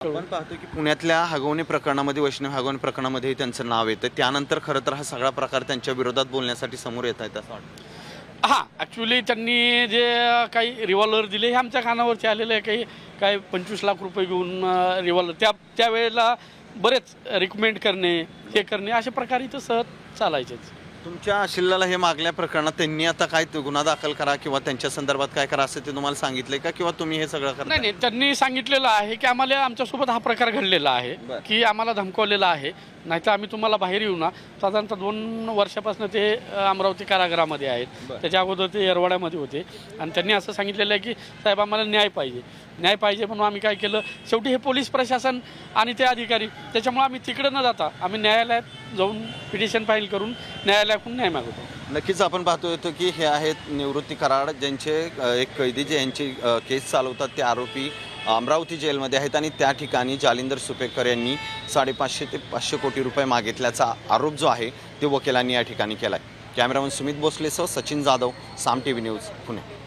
आपण पाहतो की पुण्यातल्या हगवणे प्रकरणामध्ये, वैष्णव हगवणे प्रकरणामध्ये त्यांचं नाव येतं. त्यानंतर खरं तर हा सगळा प्रकार त्यांच्या विरोधात बोलण्यासाठी समोर येत आहे असं वाटतं. हां, ॲक्च्युली त्यांनी जे काही रिव्हॉल्वर दिले हे आमच्या कानावरती आलेले आहे. काही 25 लाख रुपये घेऊन रिव्हॉल्वर त्यावेळेला बरेच रिकमेंड करणे, हे करणे अशा प्रकारे इथं सहज चालायचेच. तुमच्या शिल्लाला हे मागल्या प्रकरणात त्यांनी आता काय गुन्हा दाखल करा किंवा त्यांच्या संदर्भात काय करा असं ते तुम्हाला सांगितलंय का, किंवा तुम्ही हे सगळं करा? नाही, त्यांनी सांगितलेलं आहे की आम्हाला आमच्यासोबत हा प्रकार घडलेला आहे, की आम्हाला धमकावलेला आहे, नाहीतर आम्ही तुम्हाला बाहेर येऊ ना. साधारणतः 2 वर्षापासून ते अमरावती कारागृहामध्ये आहेत. त्याच्या अगोदर ते येरवाड्यामध्ये होते आणि त्यांनी असं सांगितलेलं आहे की साहेब आम्हाला न्याय पाहिजे म्हणून आम्ही काय केलं, शेवटी हे पोलीस प्रशासन आणि ते अधिकारी, त्याच्यामुळे आम्ही तिकडे न जाता आम्ही न्यायालयात जाऊन पिटिशन फाईल करून न्यायालयाकडून न्याय मागवतो. नक्कीच आपण पाहतो येतो की हे आहेत निवृत्ती कराड, ज्यांचे एक कैदी जे यांची केस चालवतात ते आरोपी अमरावती जेलमध्ये आहेत आणि त्या ठिकाणी जालिंदर सुपेकर यांनी 550 ते 500 कोटी रुपये मागितल्याचा आरोप जो आहे ते वकिलांनी या ठिकाणी केला आहे. कॅमेरामन सुमित भोसलेसह सचिन जाधव, साम TV न्यूज, पुणे.